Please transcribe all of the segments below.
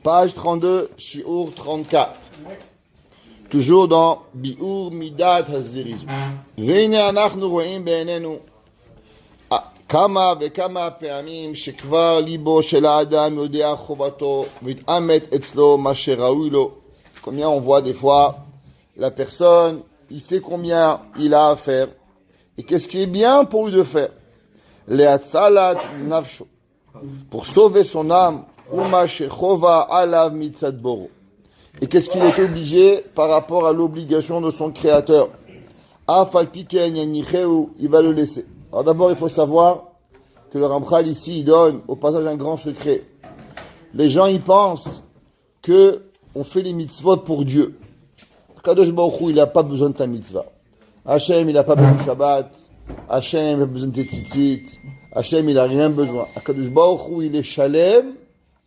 Page 32, Shiur 34. Toujours dans Bi'ur Midat HaZirizu. והנה אנחנו רואים בעינינו כמה וכמה פעמים שכבר ליבו של האדם יודע חובתו מתעמת אצלו מה שראוי לו. Combien on voit des fois la personne, il sait combien il a à faire et qu'est-ce qui est bien pour lui de faire. Le'atzalat nafsho, pour sauver son âme, uma shechova alav mitzad boro. Et qu'est-ce qu'il est obligé par rapport à l'obligation de son créateur. Afal piken yanicheu, il va le laisser. Alors d'abord, il faut savoir que le Ramchal ici, il donne au passage un grand secret. Les gens, ils pensent que on fait les mitzvot pour Dieu. Kadosh Baruch Hu, il n'a pas besoin de ta mitzvah. Hachem, il n'a pas besoin de Shabbat. Hachem, il n'a pas besoin de tes tzitzit. Hachem, il n'a rien besoin. Kadosh Baruch Hu, il est shalem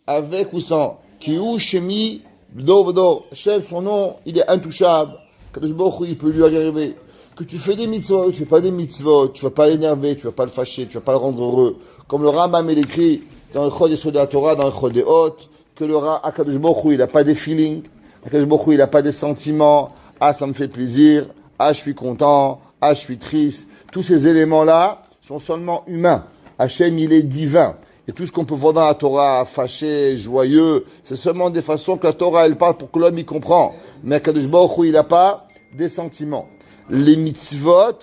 avec ou sans. Kihu shemi b'do v'do. Hachem, son nom, il est intouchable. Kadosh Baruch Hu, il peut lui arriver. Que tu fais des mitzvot, tu fais pas des mitzvot, tu vas pas l'énerver, tu vas pas le fâcher, tu vas pas le rendre heureux. Comme le Rambam, il écrit dans le Chod Yesod HaTorah, dans le Chod Deot, que le Akadosh Baruch Hu, il a pas des feelings, Akadosh Baruch Hu, il a pas des sentiments, ah, ça me fait plaisir, ah, je suis content, ah, je suis triste. Tous ces éléments-là sont seulement humains. Hachem, il est divin. Et tout ce qu'on peut voir dans la Torah, fâché, joyeux, c'est seulement des façons que la Torah, elle parle pour que l'homme y comprend. Mais Akadosh Baruch Hu, il a pas des sentiments. Les mitzvot,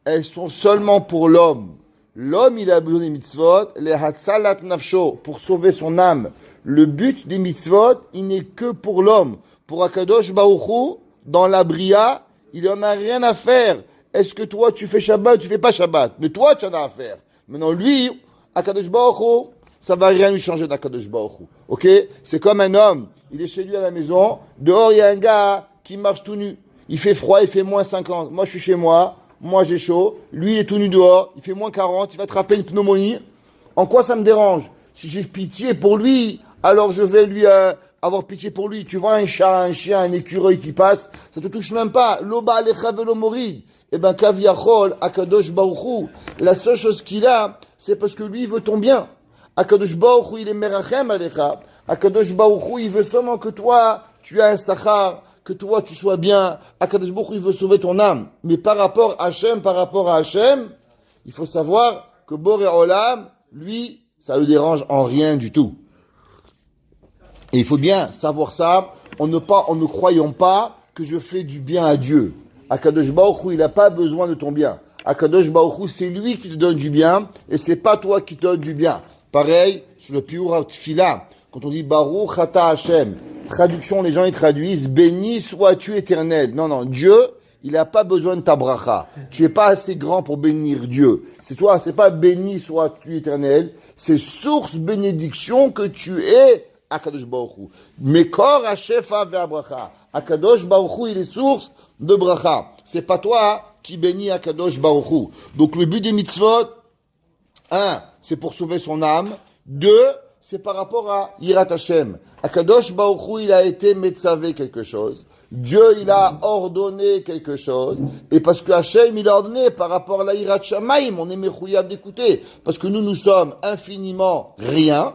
elles sont seulement pour l'homme. L'homme, il a besoin des mitzvot, les hatzalat nafsho, pour sauver son âme. Le but des mitzvot, il n'est que pour l'homme. Pour Akadosh Baruch Hu, dans la bria, il en a rien à faire. Est-ce que toi, tu fais Shabbat, tu fais pas Shabbat? Mais toi, tu en as à faire. Maintenant, lui, Akadosh Baruch Hu, ça va rien lui changer d'Akadosh Baruch Hu. Ok? C'est comme un homme, il est chez lui à la maison, dehors, il y a un gars qui marche tout nu. Il fait froid, il fait moins 50. Moi, je suis chez moi. Moi, j'ai chaud. Lui, il est tout nu dehors. Il fait moins 40. Il va attraper une pneumonie. En quoi ça me dérange? Si j'ai pitié pour lui, alors je vais lui avoir pitié pour lui. Tu vois un chat, un chien, un écureuil qui passe, ça te touche même pas. Loba alecha velo morid. Eh ben, kav yachol, akadosh baruch hu. La seule chose qu'il a, c'est parce que lui, il veut ton bien. Akadosh baruch hu, il est merachem alecha. Akadosh baruch hu, il veut seulement que toi, tu aies un sachar, que toi tu sois bien. Akadosh Baruch Hu, il veut sauver ton âme. Mais par rapport à Hachem, il faut savoir que Boré Olam, lui, ça le dérange en rien du tout. Et il faut bien savoir ça, en ne croyant pas que je fais du bien à Dieu. Akadosh Baruch Hu, il n'a pas besoin de ton bien. Akadosh Baruch Hu, c'est lui qui te donne du bien, et c'est pas toi qui te donne du bien. Pareil, sur le Piyur Tfila, quand on dit Baruch Ata Hashem, traduction, les gens ils traduisent béni sois-tu éternel. Non, Dieu, il n'a pas besoin de ta bracha. Tu es pas assez grand pour bénir Dieu. C'est toi, c'est pas béni sois-tu éternel, c'est source bénédiction que tu es Akadosh Baruch Hu. Mekor Hashefa ve'abracha. Akadosh Baruch Hu, il est source de bracha. C'est pas toi qui bénis Akadosh Baruch Hu. Donc le but des mitzvot, 1, c'est pour sauver son âme. 2, c'est par rapport à Yirat Hashem. Akadosh Baruch Hu, il a été metzavé quelque chose. Dieu, il a ordonné quelque chose. Et parce que Hashem, il a ordonné par rapport à la Yirat Shamayim, on est mechouyav d'écouter. Parce que nous sommes infiniment rien.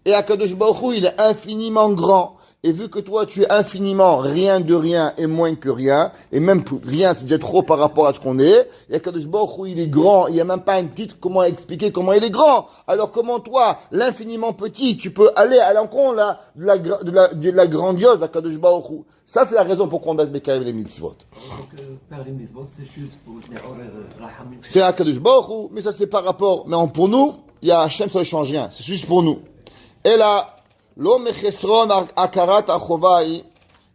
Et Akadosh Baruch Hu, il est infiniment grand. Et vu que toi, tu es infiniment rien de rien et moins que rien, et même rien, c'est déjà trop par rapport à ce qu'on est, et Akadosh Baruch Hu, il est grand, il n'y a même pas un titre, comment expliquer comment il est grand. Alors comment toi, l'infiniment petit, tu peux aller à l'encontre là, de la grandiose d'Akadosh Baruch Hu. Ça, c'est la raison pourquoi on doit se bécailler les mitzvot. Donc, faire les mitzvot, c'est juste pour les rahamim. C'est Akadosh Baruch Hu, mais ça c'est par rapport, mais pour nous, il y a Hachem, ça ne change rien, c'est juste pour nous. Et là, l'homme chesron akarat achovai,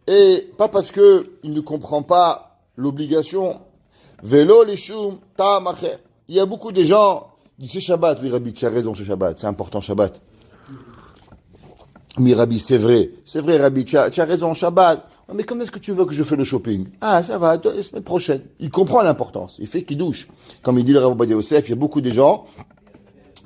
et pas parce que il ne comprend pas l'obligation. Velo lishum ta'amacher. Il y a beaucoup de gens qui disent c'est Shabbat. Oui, Rabbi, tu as raison, c'est Shabbat. C'est important, Shabbat. Oui, Rabbi, c'est vrai, Rabbi, tu as raison, Shabbat. Mais quand est-ce que tu veux que je fasse le shopping? Ah, ça va, la semaine prochaine. Il comprend l'importance. Il fait qu'il douche. Comme il dit le Rav Ovadia Yosef, il y a beaucoup de gens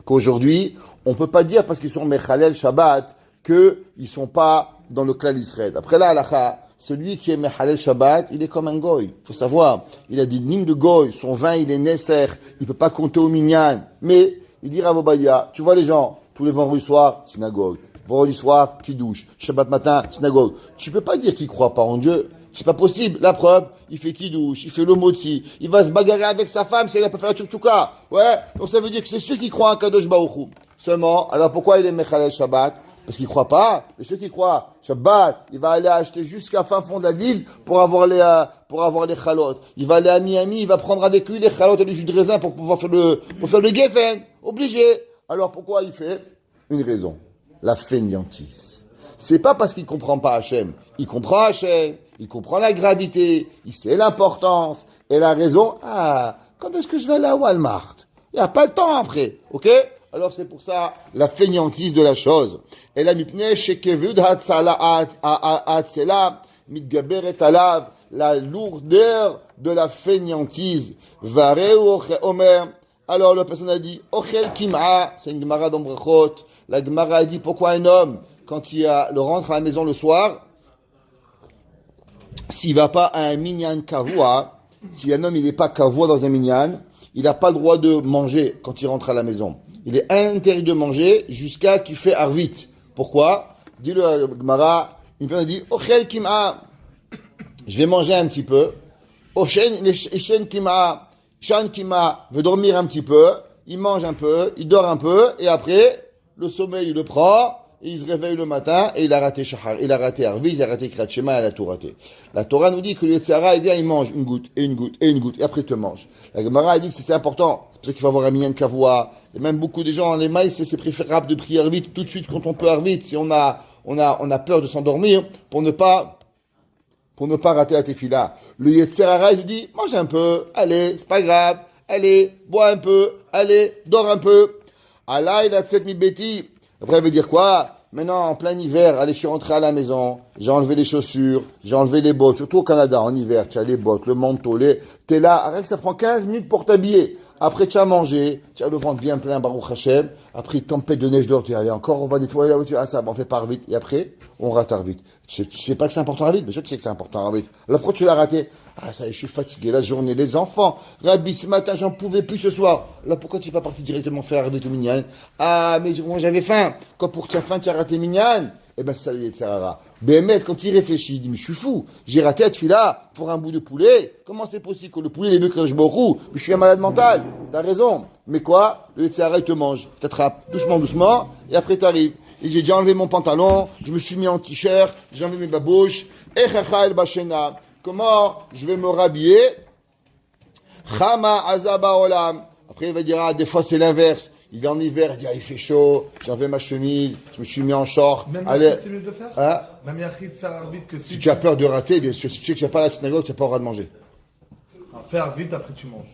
qu'aujourd'hui, on peut pas dire parce qu'ils sont Mechalel Shabbat qu'ils sont pas dans le clan d'Israël. Après là, halakha, celui qui est Mechalel Shabbat, il est comme un goy. Faut savoir, il a des lignes de goy, son vin, il est Nesser, il peut pas compter au minyan. Mais, il dit Rav Ovadia, tu vois les gens, tous les vendredis soirs, synagogue. vendredi soir, kidouche, Shabbat matin, synagogue. Tu peux pas dire qu'il croit pas en Dieu. C'est pas possible. La preuve, il fait kidouche, il fait le motzi, il va se bagarrer avec sa femme si elle a pas fait la tchoukchouka. Ouais. Donc ça veut dire que c'est ceux qui croient en Kadosh Baruch Hu. Seulement, alors pourquoi il est Mechalel Shabbat? Parce qu'il croit pas. Et ceux qui croient, Shabbat, il va aller acheter jusqu'à fin fond de la ville pour avoir les chalotes. Il va aller à Miami, il va prendre avec lui les chalotes et les jus de raisin pour pouvoir faire le geffen. Obligé. Alors pourquoi il fait? Une raison. La fainéantise. C'est pas parce qu'il comprend pas Hachem. Il comprend Hachem. Il comprend la gravité. Il sait l'importance. Et la raison, quand est-ce que je vais aller à Walmart? Il n'y a pas le temps après. Ok? Alors c'est pour ça la fainéantise de la chose. Et la mipnei shekevud hatzela mitgaberet alav, la lourdeur de la fainéantise. Vareu omer. Alors la personne a dit ochel kim'a, c'est une gemara d'Ombrachot. La gemara a dit pourquoi un homme quand il rentre à la maison le soir, s'il va pas à un minyan kavua, si un homme il n'est pas kavua dans un minyan, il n'a pas le droit de manger quand il rentre à la maison. Il est interdit de manger jusqu'à qu'il fait arvit. Pourquoi? Dit le Gemara, une personne dit, ochel kim'a, je vais manger un petit peu. Oshen kim'a, shan kim'a, veut dormir un petit peu. Il mange un peu, il dort un peu, et après, le sommeil, il le prend, et il se réveille le matin, et il a raté shahar, il a raté arvit, il a raté krat shema, il a tout raté. La Torah nous dit que le Yetzirah, il vient, il mange une goutte, et une goutte, et une goutte, et après il te mange. La Gemara, elle dit que c'est important. C'est pour ça qu'il faut avoir un minyan kavua. Et même beaucoup de gens, les maïs, c'est préférable de prier arvit tout de suite quand on peut arvit, si on a peur de s'endormir, pour ne pas rater la tefila. Le Yetzirah, il nous dit, mange un peu, allez, c'est pas grave, allez, bois un peu, allez, dors un peu. Allah, il a tset mi beti. Après, il veut dire quoi? Maintenant, en plein hiver, allez, je suis rentré à la maison, j'ai enlevé les chaussures, j'ai enlevé les bottes, surtout au Canada, en hiver, tu as les bottes, le manteau, t'es là, arrête, ça prend 15 minutes pour t'habiller. Après, tu as mangé, tu as le ventre bien plein, Baruch Hashem. Après, tempête de neige dehors, tu dis, allez, encore, on va nettoyer la voiture. Ça, on fait pas vite. Et après, on rate vite. Tu sais pas que c'est important vite? Bien sûr, tu sais que c'est important vite. Alors, pourquoi tu l'as raté? Ça y est, je suis fatigué, la journée, les enfants. Rabbi, ce matin, j'en pouvais plus ce soir. Là, pourquoi tu n'es pas parti directement faire vite au minyan? Mais moi, j'avais faim. Quand pour que tu as faim, tu as raté minyan. Eh ben, ça y est, Sarah. Béhémet, quand il réfléchit, il dit, mais je suis fou. J'ai raté la tefila pour un bout de poulet. Comment c'est possible que le poulet est mieux que je beaucoup? Mais je suis un malade mental. T'as raison. Mais quoi? Le Sarah, il te mange. T'attrape doucement, doucement, et après t'arrives. Et j'ai déjà enlevé mon pantalon, je me suis mis en t-shirt, j'ai enlevé mes babouches. Echacha el bashena. Comment je vais me rhabiller? Chama azaba olam. Après, il va dire, des fois, c'est l'inverse. Il est en hiver, il dit, il fait chaud, j'ai enlevé ma chemise, je me suis mis en short. Même Yachid, c'est mieux de faire? Même Yachid, faire arbitre que si tu as peur de rater, bien sûr, si tu sais que tu n'as pas la synagogue, tu n'as pas le droit de manger. Faire vite, après tu manges.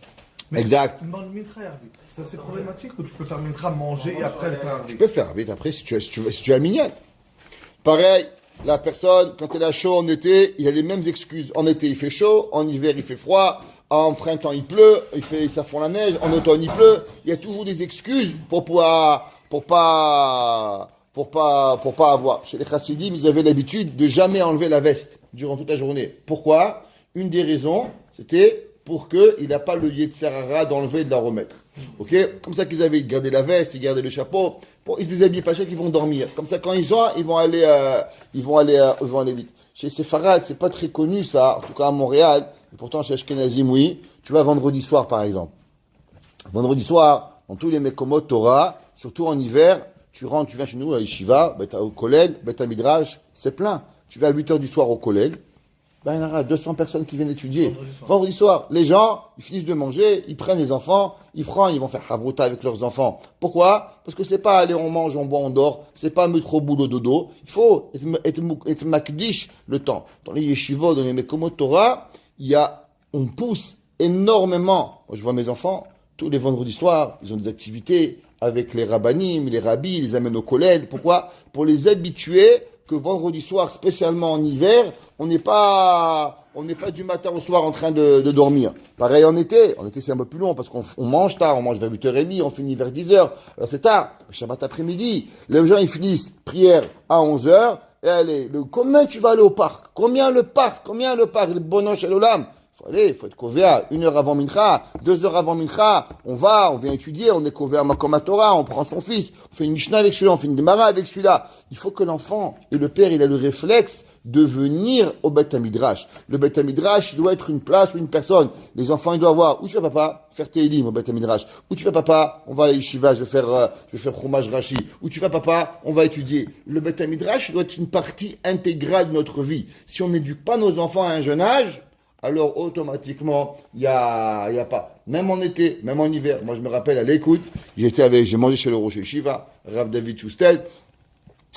Mais exact. Mincha et arbitre, ça c'est problématique ou tu peux faire mincha, manger et après faire arbitre? Tu peux faire arbitre après si tu as un minyan. Pareil, la personne, quand elle a chaud en été, il a les mêmes excuses. En été, il fait chaud, en hiver, il fait froid. En printemps, il pleut, ça fond la neige. En automne, il pleut. Il y a toujours des excuses pour pas avoir. Chez les chassidim, ils avaient l'habitude de jamais enlever la veste durant toute la journée. Pourquoi? Une des raisons, c'était pour qu'il n'a pas le Yetzirah d'enlever et de la remettre. Ok? Comme ça qu'ils avaient gardé la veste, ils gardaient le chapeau. Ils se déshabillent pas cher qu'ils vont dormir. Comme ça, quand ils vont aller vite. Chez Sepharad, c'est pas très connu ça, en tout cas à Montréal. Et pourtant, chez Ashkenazim, oui. Tu vas vendredi soir, par exemple. Vendredi soir, dans tous les Mekomot Torah, surtout en hiver, tu rentres, tu viens chez nous à Yeshiva, au Kollel, à Midrash, c'est plein. Tu vas à 8h du soir au Kollel, il y aura 200 personnes qui viennent étudier. Vendredi soir, les gens, ils finissent de manger, ils prennent les enfants, ils vont faire Havruta avec leurs enfants. Pourquoi? Parce que c'est pas aller, on mange, on boit, on dort, c'est pas mettre trop boulot dodo. Il faut être makdish le temps. Dans les yeshivot, dans les mekomot Torah, on pousse énormément. Moi, je vois mes enfants, tous les vendredis soirs, ils ont des activités avec les rabbanim, les rabbis, ils les amènent au kollel. Pourquoi? Pour les habituer que vendredi soir, spécialement en hiver, on n'est pas du matin au soir en train de dormir. Pareil en été. En été, c'est un peu plus long parce qu'on mange tard, on mange vers 8h30, on finit vers 10h. Alors c'est tard. Le Shabbat après-midi. Les gens, ils finissent prière à 11h. Et allez, combien tu vas aller au parc? Combien le parc? Le bonosh et l'olam? il faut être covéa 1 heure avant Mincha, 2 heures avant Mincha, on vient étudier, on est covéa Makom Torah, on prend son fils, on fait une Mishnah avec celui-là, on fait une Gemara avec celui-là. Il faut que l'enfant et le père, il a le réflexe de venir au Beth Midrash. Le Beth Midrash, il doit être une place ou une personne. Les enfants, ils doivent voir, où tu vas papa? Faire Tehillim au Beth Midrash. Où tu vas papa? On va à la yeshiva, je vais faire Chumash Rashi. Où tu vas papa? On va étudier. Le Beth Midrash doit être une partie intégrale de notre vie. Si on n'éduque pas nos enfants à un jeune âge, alors automatiquement, il y a pas. Même en été, même en hiver. Moi, je me rappelle à l'écoute, j'ai mangé chez le Rosh Yeshiva, Rav David Chustel,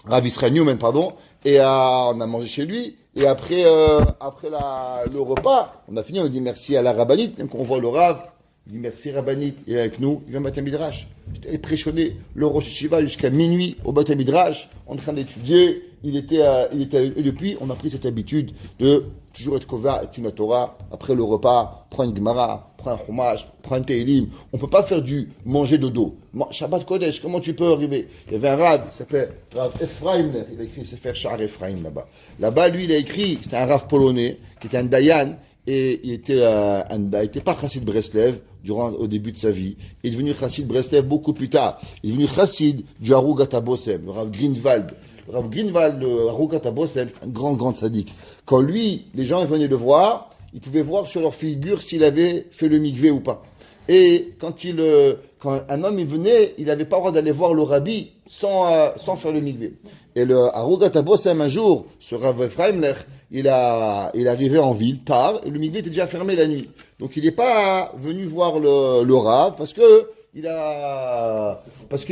Rav Israël Newman, pardon, et on a mangé chez lui, et après le repas, on a fini, on a dit merci à la rabbinite, même quand on voit le Rav, il dit merci rabbinite, et avec nous, il vient au Beth Midrash. J'étais impressionné, le Rosh Yeshiva jusqu'à minuit au Beth Midrash, en train d'étudier, et depuis, on a pris cette habitude de toujours être couvert avec une Torah, après le repas, prendre une Gemara, prendre un Chumash, prendre un Tehillim. On ne peut pas faire du manger dodo. Shabbat Kodesh, comment tu peux arriver? Il y avait un Rav, il s'appelait Rav Ephraim, il a écrit, il s'est fait Sha'ar Ephraim là-bas. Là-bas, lui, il a écrit, c'était un Rav polonais, qui était un Dayan, et il était pas Chassid Breslev au début de sa vie. Il est devenu Chassid Breslev beaucoup plus tard. Il est devenu Chassid du Harugat HaBosem, le Rav Greenwald. Le Rav Greenwald, le Harugat HaBosem, c'est un grand sadique. Quand lui, les gens venaient le voir, ils pouvaient voir sur leur figure s'il avait fait le mikvé ou pas. Et quand un homme il venait, il n'avait pas le droit d'aller voir le rabbi sans faire le mikvé. Et le Harugat HaBosem, un jour, ce Rav Ephraimler, il arrivait en ville tard, et le mikvé était déjà fermé la nuit. Donc il n'est pas venu voir le Rav parce qu'il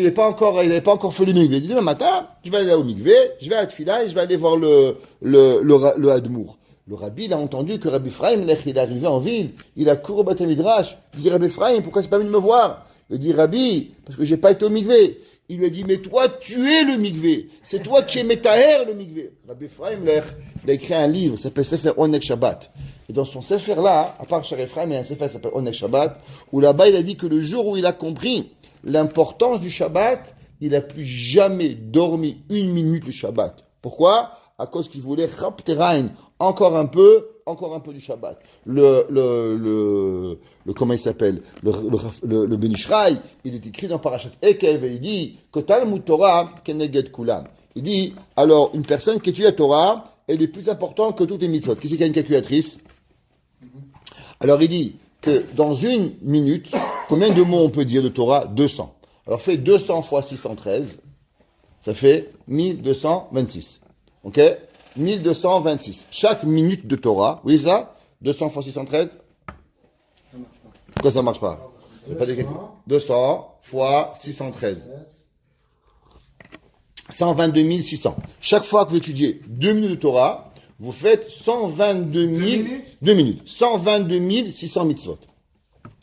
n'avait pas encore fait le mikvé. Il dit demain matin, je vais aller au mikvé, je vais à Tfila et je vais aller voir le Hadmour. Le rabbi, il a entendu que Rabbi Ephraim, il est arrivé en ville, il a couru au Beth Midrash. Il dit Rabbi Ephraim, pourquoi tu n'es pas venu me voir? Il dit Rabbi, parce que j'ai pas été au mikvé. Il lui a dit, mais toi, tu es le mikvé. C'est toi qui es Metaher, le mikvé. Rabbi Ephraim, il a écrit un livre, ça s'appelle Sefer Oneg Shabbat. Et dans son Sefer là, à part chez Ephraim, il y a un Sefer qui s'appelle Oneg Shabbat, où là-bas, il a dit que le jour où il a compris l'importance du Shabbat, il n'a plus jamais dormi 1 minute le Shabbat. Pourquoi? À cause qu'il voulait Rapterain, encore un peu du Shabbat. Comment il s'appelle? Le Ben Ishraï, il est écrit dans Parashat Ekev, et il dit, Kotal Torah keneged kulam. Il dit, alors, une personne qui étudie la Torah, elle est plus importante que toutes les mitzvot. Qui c'est qui a une calculatrice? Alors, il dit que dans 1 minute, combien de mots on peut dire de Torah? 200. Alors, fait 200 fois 613, ça fait 1226. Ok? 1226. Chaque minute de Torah, oui ça? 200 fois 613? Ça marche pas. Pourquoi ça marche pas? 200 fois 613. 122 600. Chaque fois que vous étudiez 2 minutes de Torah, vous faites 122 000... 2 minutes. 122 600 mitzvot.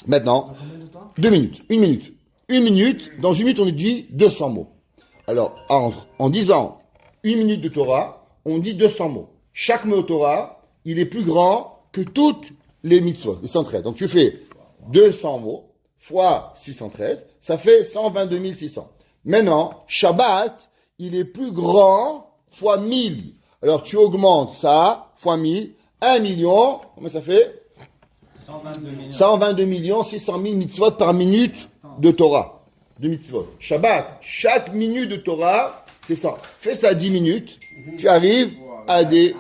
Maintenant, 2 minutes. 1 minute. 1 minute, dans 1 minute, on étudie 200 mots. Alors, en disant 1 minute de Torah, on dit 200 mots. Chaque mot de Torah, il est plus grand que toutes les mitzvot, les 113. Donc tu fais 200 mots fois 613, ça fait 122 600. Maintenant, Shabbat, il est plus grand fois 1000. Alors tu augmentes ça fois 1000, 1 million, comment ça fait? 122 millions 600 000 mitzvot par minute de Torah, de mitzvot. Shabbat, chaque minute de Torah, c'est ça. Fais ça 10 minutes, tu arrives à des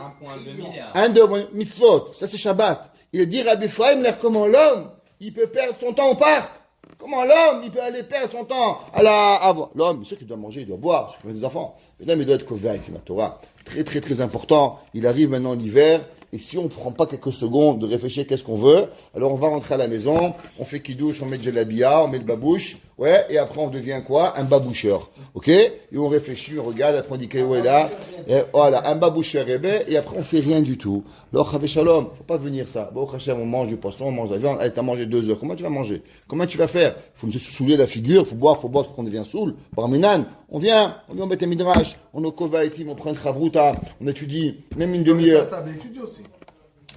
1,2 mitzvot. Ça, c'est Shabbat. Il dit Rabbi Ephraim, comment l'homme, il peut perdre son temps au parc? Comment l'homme, il peut aller perdre son temps à voir? L'homme, c'est sûr qu'il doit manger, il doit boire, c'est comme des enfants. Mais l'homme, il doit être couvert avec la Torah. Très important. Il arrive maintenant l'hiver. Et si on ne prend pas quelques secondes de réfléchir qu'est-ce qu'on veut, alors on va rentrer à la maison, on fait kidouche, on met de gelabia, on met le babouche, ouais, et après on devient quoi? Un baboucheur, ok? Et on réfléchit, on regarde, après on dit qu'est-ce est là, et voilà, un baboucheur et après on fait rien du tout. Alors, Chavé Shalom, faut pas venir ça. Bon, Hachem, on mange du poisson, on mange de la viande, allez, t'as mangé 2 heures, comment tu vas manger? Comment tu vas faire? Faut me saouler la figure, faut boire pour qu'on devient saoul. Par Minan, on vient au Beth Midrash, on est au Kovaitim, on prend une chavruta, on étudie, même une demi-heure.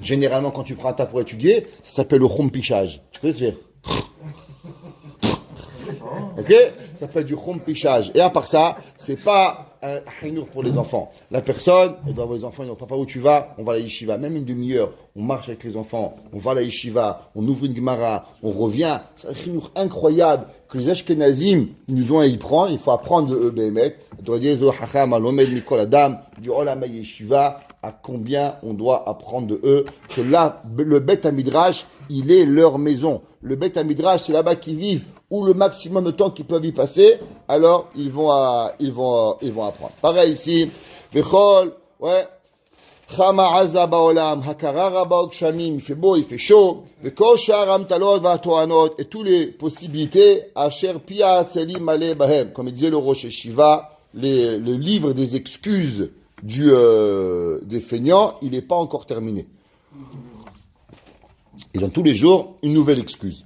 Généralement, quand tu prends un tas pour étudier, ça s'appelle le chompichage. Tu connais ce faire? Ok? Ça s'appelle du chompichage. Et à part ça, c'est pas un chinour pour les enfants. La personne, elle doit voir les enfants, ils disent papa où tu vas? On va à la yeshiva. Même une demi-heure, on marche avec les enfants, on va à la yeshiva, on ouvre une gemara, on revient. C'est un chinour incroyable que les Ashkenazim, ils nous ont à y prendre. Il faut apprendre de eux, Béhémet. Du Olam Yeshiva, à combien on doit apprendre de eux, que là, le Beth Midrash, il est leur maison. Le Beth Midrash, c'est là-bas qu'ils vivent, ou le maximum de temps qu'ils peuvent y passer, alors ils vont apprendre. Pareil ici, Vechol, ouais, Chama Aza Baolam, Hakara Rabba Okshamim, il fait beau, il fait chaud, Vekol Sharam Talot Vatoanot, et toutes les possibilités, Asher Pia Tzelim Male Bahem, comme il disait le Rosh Yeshiva, le livre des excuses des feignants, il n'est pas encore terminé. Ils donnent tous les jours une nouvelle excuse.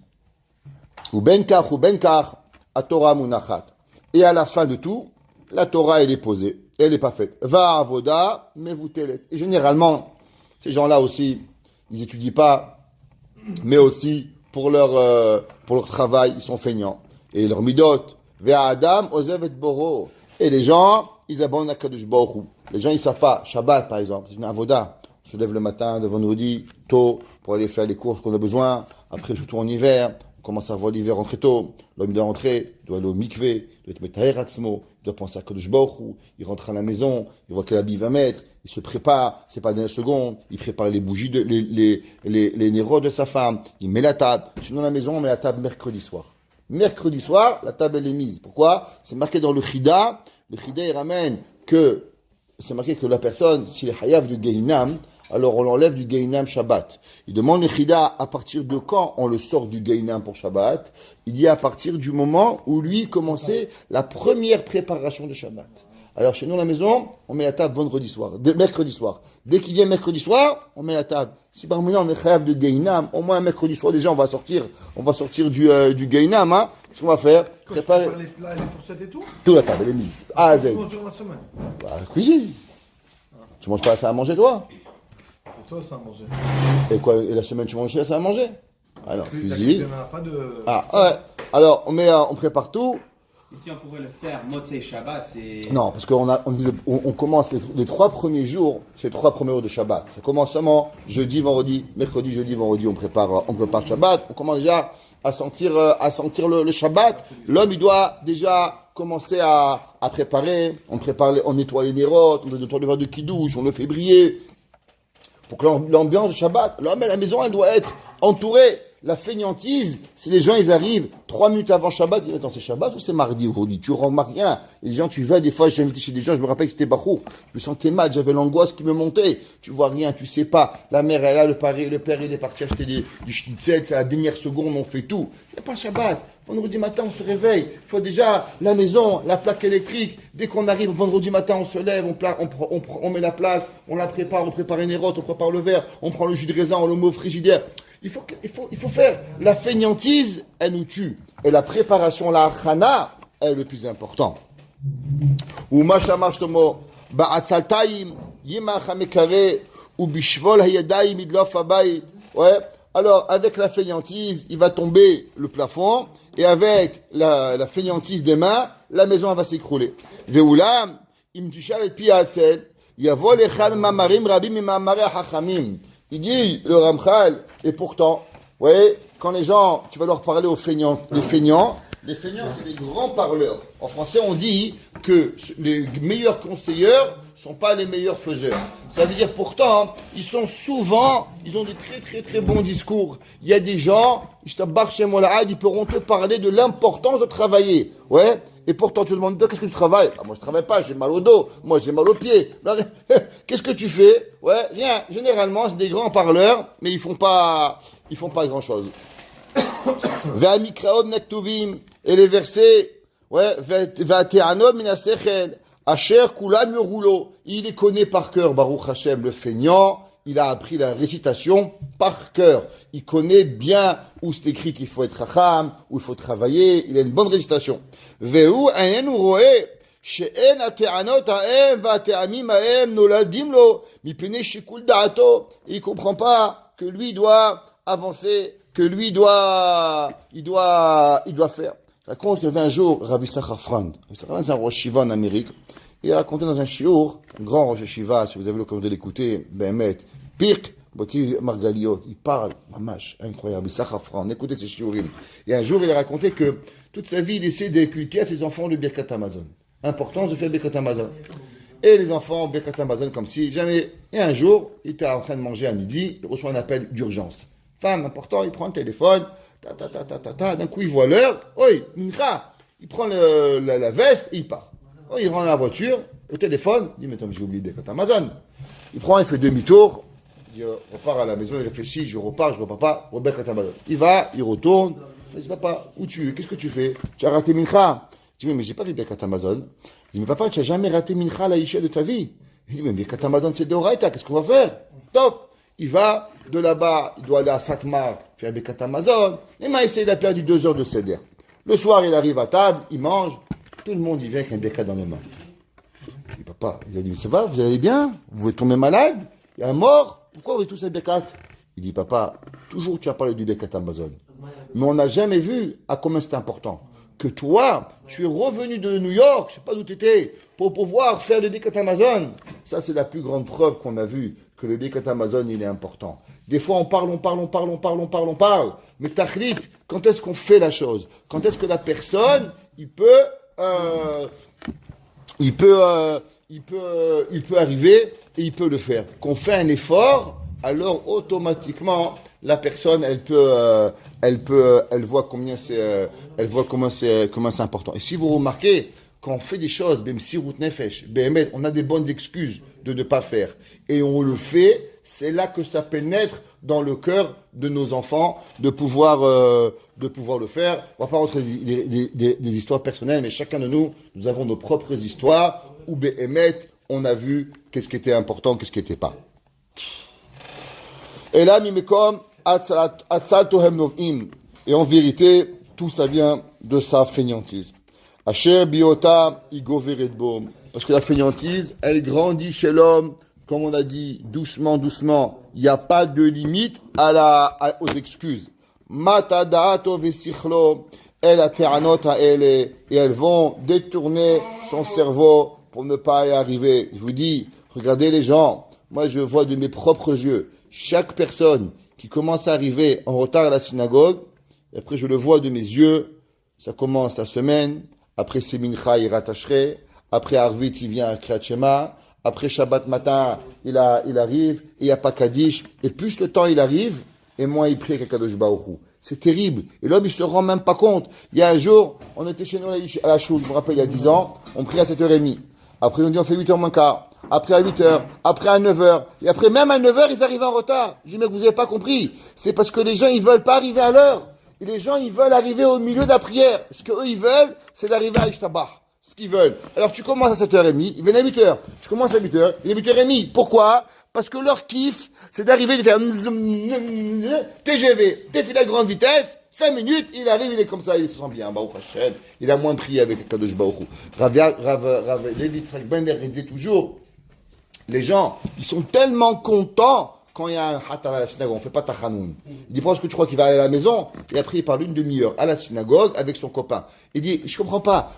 Ou benkar, à Torah munachat. Et à la fin de tout, la Torah, elle est posée, elle n'est pas faite. Va avoda, mais vous telet. Et généralement, ces gens-là aussi, ils étudient pas, mais aussi pour leur travail, ils sont feignants. Et leur midot, vea adam, ozev et boro. Et les gens, ils abandonnent à Kadosh Baruch Hu. Les gens, ils savent pas. Shabbat, par exemple, c'est une avoda. On se lève le matin, de vendredi, tôt, pour aller faire les courses qu'on a besoin. Après, surtout en hiver, on commence à voir l'hiver rentrer tôt. L'homme doit rentrer, il doit aller au mikvé, il doit être metaher atzmo, il doit penser à Kadosh Baruch Hu. Il rentre à la maison, il voit quel habit il va mettre, il se prépare, c'est pas dans une seconde, il prépare les bougies, les néros de sa femme, il met la table. Chez nous, à la maison, on met la table mercredi soir. Mercredi soir, la table, elle est mise. Pourquoi? C'est marqué dans le Chida. Le Chida, il ramène que, c'est marqué que la personne, s'il est hayav du Gainam, alors on l'enlève du Gainam Shabbat. Il demande le Chida à partir de quand on le sort du Gainam pour Shabbat. Il dit à partir du moment où lui commençait la première préparation de Shabbat. Alors chez nous à la maison, on met la table mercredi soir. Dès qu'il vient mercredi soir, on met la table. Si par moment on est chayav de Gainam, au moins mercredi soir déjà on va sortir du Gainam. Hein. Qu'est-ce qu'on va faire? Préparer les plats et les fourchettes et tout. Toute la table, elle est mise. A à Z. Tu manges durant la semaine. Bah, cuisine. Tu manges pas ça à manger toi? C'est toi ça à manger. Et quoi? Et la semaine tu manges ça à manger? Ah non, cuisine. Il n'y en a pas de... Ah ouais. Alors on prépare tout. Si on pouvait le faire Motzei Shabbat, c'est... Non, parce on commence les 3 premiers jours, c'est les 3 premiers jours de Shabbat. Ça commence seulement jeudi, vendredi, mercredi, jeudi, vendredi, on prépare Shabbat. On commence déjà à sentir le Shabbat. L'homme, il doit déjà commencer à préparer. On nettoie les nérotes, on nettoie le verre de kidouche, on le fait briller. Pour que l'ambiance de Shabbat, l'homme à la maison, elle doit être entourée. La fainéantise, si les gens ils arrivent 3 minutes avant Shabbat, ils disent attends c'est Shabbat ou c'est mardi aujourd'hui? Tu remarques rien. Et les gens tu vas des fois, j'ai invité chez des gens, je me rappelle que j'étais bachour, je me sentais mal, j'avais l'angoisse qui me montait. Tu vois rien, tu sais pas. La mère elle est là, le père il est parti acheter du schnitzel, c'est à la dernière seconde, on fait tout. Il n'y a pas Shabbat. Vendredi matin on se réveille. Il faut déjà la maison, la plaque électrique. Dès qu'on arrive vendredi matin, on se lève, on met la plaque, on la prépare, on prépare une nérote, on prépare le verre, on prend le jus de raisin, on le met au frigidaire. Il faut faire. La fainéantise, elle nous tue. Et la préparation, la achana, est le plus important. Ou mashamash tomo, ba'atzaltaim, yimach hamekare, ou bishvol hayadaim idlof habayit. Ouais. Alors, avec la fainéantise, il va tomber le plafond, et avec la fainéantise des mains, la maison elle va s'écrouler. Ve'ulam, im tishal et pi'atzel, yavo lechem mamarim rabim mimamare hachamim. Il dit, le Ramchal, et pourtant, vous voyez, quand les gens, tu vas leur parler aux feignants, les feignants, c'est des grands parleurs. En français, on dit que les meilleurs conseillers sont pas les meilleurs faiseurs. Ça veut dire pourtant, ils ont des très très très bons discours. Il y a des gens, ils pourront te parler de l'importance de travailler. Ouais. Et pourtant, tu te demandes, qu'est-ce que tu travailles? Ah, moi, je travaille pas, j'ai mal au dos. Moi, j'ai mal aux pieds. Qu'est-ce que tu fais? Ouais, rien. Généralement, c'est des grands parleurs, mais ils font pas grand chose. Ve'amikraot nektuvim. Et les versets, ouais, ve'ate'anom minasechel. Asher kulam yorulo. Il les connaît par cœur, Baruch Hashem, le feignant. Il a appris la récitation par cœur. Il connaît bien où c'est écrit qu'il faut être racham, où il faut travailler. Il a une bonne récitation. Ve'u anenu roe she'en ate'anot ha'em va'te'amim ha'em noladim lo mipnei shikul da'ato. Il comprend pas que lui doit avancer, que lui il doit faire. Je raconte qu'il y avait un jour Rabbi Sachar Frand. Rabbi Sachar Frand, c'est un rosh shiva en Amérique. il a raconté dans un shiur, un grand Rosh Hashiva, si vous avez l'occasion de l'écouter, Behemet, Pirk, Boti Margaliot, il parle, mamash, incroyable, Sachafran, écoutez ces shiurim. Et un jour, il a raconté que toute sa vie, il essaie d'inculquer à ses enfants le Birkat Hamazon. Importance de faire Birkat Hamazon. Et les enfants, Birkat Hamazon, comme si jamais. Et un jour, il était en train de manger à midi, il reçoit un appel d'urgence. Femme, important, il prend le téléphone, d'un coup, il voit l'heure, oi, mincha, il prend la veste et il part. Oh, il rentre dans la voiture, au téléphone, il dit, mais attends, j'ai oublié Birkat Hamazon. Il prend, il fait demi-tour, il repart à la maison, il réfléchit, je repars pas, Birkat Hamazon. Il va, il retourne, il dit, papa, où tu es, qu'est-ce que tu fais? Tu as raté mincha. Il dit, mais j'ai pas fait Birkat Hamazon. Il dit, mais papa, tu n'as jamais raté mincha la isha de ta vie. Il dit, mais Birkat Hamazon, c'est d'Oraïta, qu'est-ce qu'on va faire? Top. Il va de là-bas, il doit aller à Satmar, faire Birkat Hamazon. Et Maïsé, il a perdu 2 heures de seder. Le soir, il arrive à table, il mange. Tout le monde, il vient avec un Birkat dans les mains. Il dit, papa, il a dit, mais ça va, vous allez bien? Vous êtes tombé malade? Il y a un mort? Pourquoi vous êtes tous un Birkat? Il dit, papa, toujours tu as parlé du Birkat Hamazon. Mais on n'a jamais vu à combien c'est important. Que toi, tu es revenu de New York, je ne sais pas d'où tu étais, pour pouvoir faire le Birkat Hamazon. Ça, c'est la plus grande preuve qu'on a vue que le Birkat Hamazon, il est important. Des fois, on parle. Mais tachlit, quand est-ce qu'on fait la chose? Quand est-ce que la personne, il peut arriver et il peut le faire. Qu'on fait un effort, alors automatiquement, la personne, elle voit comment c'est important. Et si vous remarquez, quand on fait des choses, même si route nefesh, on a des bonnes excuses de ne pas faire. Et on le fait, c'est là que ça pénètre dans le cœur de nos enfants de pouvoir le faire. On va pas rentrer des histoires personnelles, mais chacun de nous, nous avons nos propres histoires où on a vu qu'est-ce qui était important, qu'est-ce qui n'était pas. Et là, mimekom atzal tohem novim. Et en vérité, tout ça vient de sa fainéantise. Asher biota igoveretbo. Parce que la fainéantise, elle grandit chez l'homme, comme on a dit, doucement. Il n'y a pas de limite aux excuses. Matadaato vesichlo. El ateranot a ele. Et elles vont détourner son cerveau pour ne pas y arriver. Je vous dis, regardez les gens. Moi, je vois de mes propres yeux. Chaque personne qui commence à arriver en retard à la synagogue, et après je le vois de mes yeux, ça commence la semaine, après c'est Mincha, il rattacherait, après Arvit, il vient à Kriyat Shema, après Shabbat matin, il arrive, et il n'y a pas Kaddish, et plus le temps il arrive, et moins il prie avec Kadosh Baruch Hu. C'est terrible. Et l'homme, il se rend même pas compte. Il y a un jour, on était chez nous à la choule, je me rappelle, il y a 10 ans, on prie à 7h30. Après, on dit, on fait 8h moins quart. Après à 8h, après à 9h, et après même à 9h, ils arrivent en retard. Je dis, mais vous n'avez pas compris. C'est parce que les gens, ils veulent pas arriver à l'heure. Et les gens, ils veulent arriver au milieu de la prière. Ce qu'eux, ils veulent, c'est d'arriver à Ishtabah. Ce qu'ils veulent. Alors, tu commences à 7h30, ils viennent à 8h. Tu commences à 8h, il est 8h30. Pourquoi? Parce que leur kiff, c'est d'arriver de faire TGV, défilé à grande vitesse, 5 minutes, il arrive, il est comme ça, il se sent bien, Baruch Hashem, il a moins prié avec Kadosh Baruch Hu. Rav Levi Yitzhak Bender, il disait toujours, les gens, ils sont tellement contents quand il y a un hatar à la synagogue, on ne fait pas tachanoun. Il dit, parce que tu crois qu'il va aller à la maison, et après il parle une demi-heure à la synagogue avec son copain. Il dit, je comprends pas,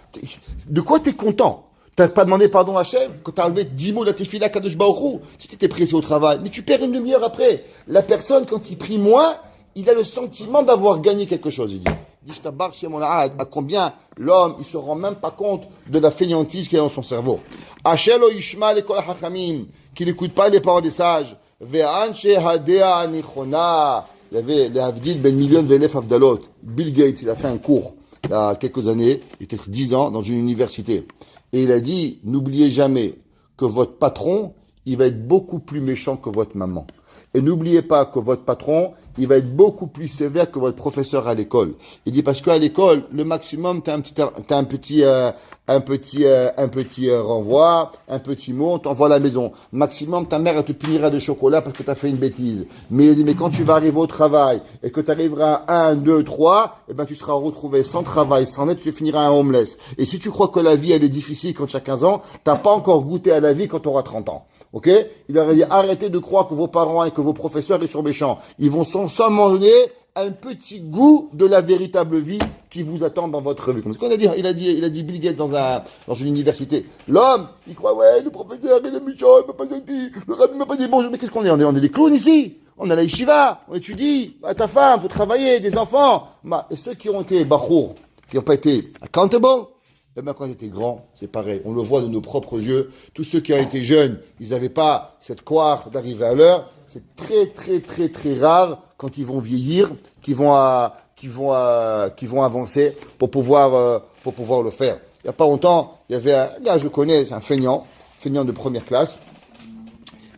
de quoi tu es content? T'as pas demandé pardon à Hachem quand t'as enlevé 10 mots de la tefila Kadosh Baruch Hu, si t'étais pressé au travail, mais tu perds une demi-heure après. La personne, quand il prie moins, il a le sentiment d'avoir gagné quelque chose, il dit. Il dit, à combien l'homme, il se rend même pas compte de la fainéantise qu'il y a dans son cerveau. Hachelo Ishma le kol hachachamim, qui n'écoute pas les paroles des sages. Ve'anche hadea nichona. Il y avait les Havdil ben million ve'elef avdalot. Bill Gates, il a fait un cours, il y a quelques années, il était 10 ans, dans une université. Et il a dit, n'oubliez jamais que votre patron, il va être beaucoup plus méchant que votre maman. Et n'oubliez pas que votre patron, il va être beaucoup plus sévère que votre professeur à l'école. Il dit parce qu'à l'école, le maximum, t'as un petit renvoi, un petit mot, on t'envoie à la maison. Maximum, ta mère, elle te punira de chocolat parce que t'as fait une bêtise. Mais il dit, mais quand tu vas arriver au travail et que tu arriveras à 1, 2, 3, eh ben, tu seras retrouvé sans travail, sans aide, tu finiras un homeless. Et si tu crois que la vie, elle est difficile quand tu as 15 ans, t'as pas encore goûté à la vie quand tu auras 30 ans. Ok? Il aurait dit, arrêtez de croire que vos parents méchants et que vos professeurs ils sont méchants. Ils vont sans donner un petit goût de la véritable vie qui vous attend dans votre vie. Comme ce qu'on a dit, il a dit Bill Gates dans une université. L'homme, il croit, ouais, le professeur, il est méchant, il m'a pas dit, le rabbi m'a pas dit bonjour. Mais qu'est-ce qu'on est? On est des clowns ici. On est à la yeshiva, on étudie, ta femme, faut travailler, des enfants. Et ceux qui ont été bachour, qui n'ont pas été accountable, et bien quand ils étaient grands, c'est pareil. On le voit de nos propres yeux. Tous ceux qui ont été jeunes, ils n'avaient pas cette coire d'arriver à l'heure. C'est très, très, très, très rare quand ils vont vieillir, qu'ils vont avancer pour pouvoir le faire. Il n'y a pas longtemps, il y avait un gars, je connais, c'est un feignant de première classe.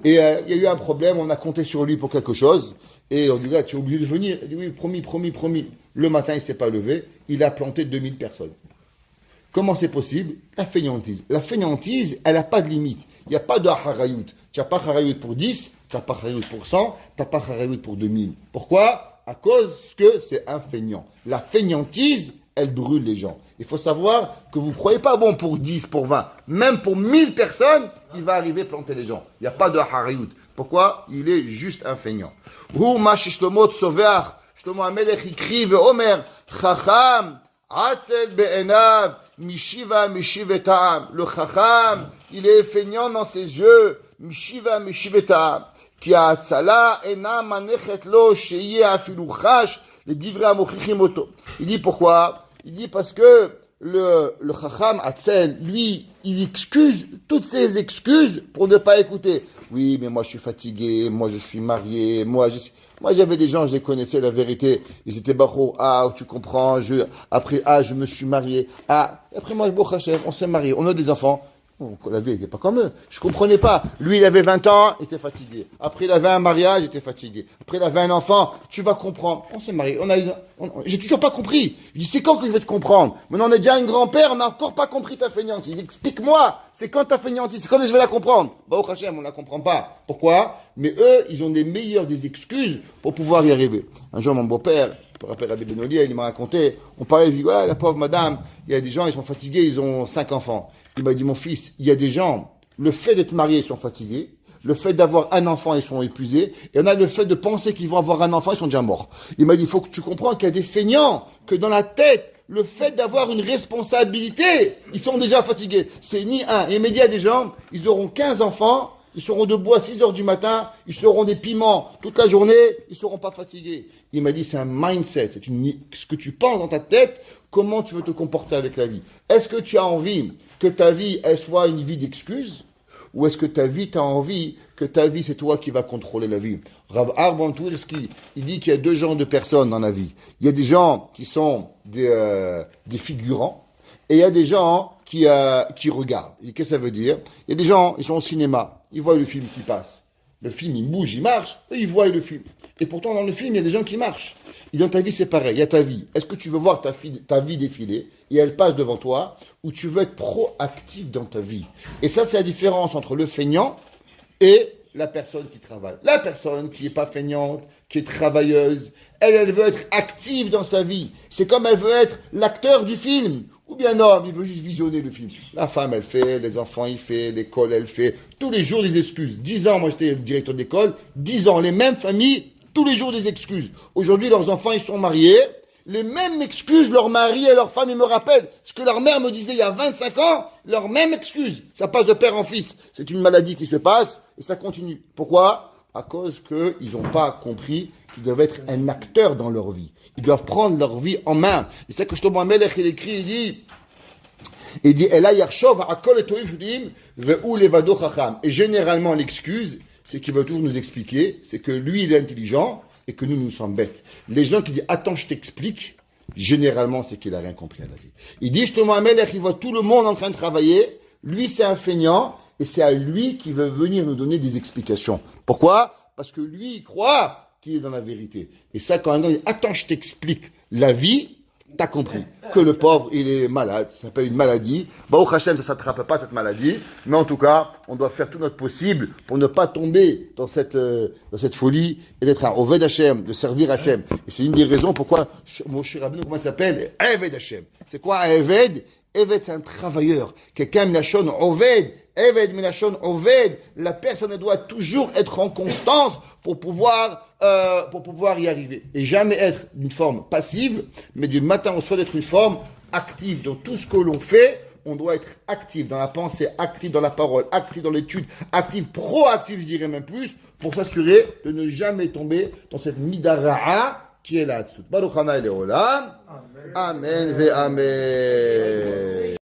Et il y a eu un problème, on a compté sur lui pour quelque chose. Et on dit, là, tu es obligé de venir. Il dit, oui, promis. Le matin, il ne s'est pas levé. Il a planté 2000 personnes. Comment c'est possible? La fainéantise. La fainéantise, elle n'a pas de limite. Il n'y a pas de harayout. Tu n'as pas harayout pour 10, tu n'as pas harayout pour 100, tu n'as pas harayout pour 2000. Pourquoi? À cause que c'est un feignant. La fainéantise, elle brûle les gens. Il faut savoir que vous ne croyez pas bon pour 10, pour 20. Même pour 1000 personnes, il va arriver à planter les gens. Il n'y a pas de harayout. Pourquoi? Il est juste un feignant. Shlomo HaMelech écrit Omer Chacham Atzel Be'enav Mishiva Mishivetam. Le Chacham, il est feignant dans ses yeux. Mishiva Mishivetam. Ki Atzala Ena Manechet Lo Sheye Afilu Chash Le Divrei Amochichim Oto. Il dit pourquoi? Il dit parce que le Chacham Atzel, lui, il excuse toutes ses excuses pour ne pas écouter. Oui, mais moi je suis fatigué, moi je suis marié, moi j'avais des gens, je les connaissais, la vérité. Ils étaient barreaux. Ah, tu comprends, après, je me suis marié. Ah, après moi, on s'est marié, on a des enfants. La vie n'était pas comme eux. Je comprenais pas. Lui, il avait 20 ans, il était fatigué. Après, il avait un mariage, il était fatigué. Après, il avait un enfant. Tu vas comprendre. On s'est marié. J'ai toujours pas compris. Je dis, c'est quand que je vais te comprendre? Maintenant, on est déjà un grand-père, on n'a encore pas compris ta feignante. Il dit, explique-moi. C'est quand ta feignante? C'est quand je vais la comprendre? Au Hachem, on la comprend pas. Pourquoi? Mais eux, ils ont des meilleures des excuses pour pouvoir y arriver. Un jour, mon beau-père, le rappel Rabbi Benoliel, il m'a raconté, on parlait, je dis, ouais, la pauvre madame, il y a des gens, ils sont fatigués, ils ont 5 enfants. Il m'a dit, mon fils, il y a des gens, le fait d'être mariés, ils sont fatigués. Le fait d'avoir un enfant, ils sont épuisés. Et on a le fait de penser qu'ils vont avoir un enfant, ils sont déjà morts. Il m'a dit, il faut que tu comprennes qu'il y a des feignants, que dans la tête, le fait d'avoir une responsabilité, ils sont déjà fatigués. C'est ni un. Et il m'a dit, il y a des gens, ils auront 15 enfants, ils seront debout à 6 heures du matin, ils seront des piments toute la journée, ils seront pas fatigués. Il m'a dit, c'est un mindset, c'est ce que tu penses dans ta tête, comment tu veux te comporter avec la vie. Est-ce que tu as envie que ta vie, elle soit une vie d'excuses? Ou est-ce que ta vie, tu as envie que ta vie, c'est toi qui vas contrôler la vie? Rav Arbantwilski, il dit qu'il y a 2 genres de personnes dans la vie. Il y a des gens qui sont des figurants, et il y a des gens qui regardent. Et qu'est-ce que ça veut dire? Il y a des gens, ils sont au cinéma, ils voient le film qui passe. Le film, il bouge, il marche, eux, ils voient le film. Et pourtant, dans le film, il y a des gens qui marchent. Et dans ta vie, c'est pareil. Il y a ta vie. Est-ce que tu veux voir ta vie défiler et elle passe devant toi, ou tu veux être proactif dans ta vie? Et ça, c'est la différence entre le feignant et la personne qui travaille. La personne qui n'est pas feignante, qui est travailleuse, elle veut être active dans sa vie. C'est comme elle veut être l'acteur du film. Ou bien non, il veut juste visionner le film. La femme, elle fait, les enfants, il fait, l'école, elle fait. Tous les jours, des excuses. 10 ans, moi, j'étais directeur d'école. 10 ans, les mêmes familles, tous les jours, des excuses. Aujourd'hui, leurs enfants, ils sont mariés. Les mêmes excuses, leur mari et leur femme, ils me rappellent ce que leur mère me disait il y a 25 ans, leurs mêmes excuses. Ça passe de père en fils. C'est une maladie qui se passe et ça continue. Pourquoi? À cause qu'ils n'ont pas compris qu'ils doivent être un acteur dans leur vie. Ils doivent prendre leur vie en main. Et c'est que Shlomo HaMelech, il écrit, il dit, Ela yarshov ha'akol etoim shudim ve'u levado chacham. Et généralement, l'excuse, c'est qu'il veut toujours nous expliquer, c'est que lui, il est intelligent et que nous sommes bêtes. Les gens qui disent, attends, je t'explique, généralement, c'est qu'il n'a rien compris à la vie. Il dit, Shlomo HaMelech, il voit tout le monde en train de travailler. Lui, c'est un feignant. Et c'est à lui qui veut venir nous donner des explications. Pourquoi? Parce que lui, il croit qu'il est dans la vérité. Et ça, quand un gars dit, attends, je t'explique la vie, t'as compris que le pauvre, il est malade. Ça s'appelle une maladie. Au Hachem, ça ne s'attrape pas, cette maladie. Mais en tout cas, on doit faire tout notre possible pour ne pas tomber dans cette folie et d'être un Oved Hachem, de servir Hachem. Et c'est une des raisons pourquoi mon cher Rabbeinu, comment il s'appelle? Eved Hachem. C'est quoi un Eved? Eved, c'est un travailleur. Quelqu'un, Mlachon, Oved. Eved Milachon Oved, la personne doit toujours être en constance pour pouvoir y arriver. Et jamais être d'une forme passive, mais du matin au soir d'être une forme active. Dans tout ce que l'on fait, on doit être actif dans la pensée, actif dans la parole, actif dans l'étude, actif, proactif, je dirais même plus, pour s'assurer de ne jamais tomber dans cette midara'a qui est là-dessous. Baruch Hana Leolam. Amen ve amen.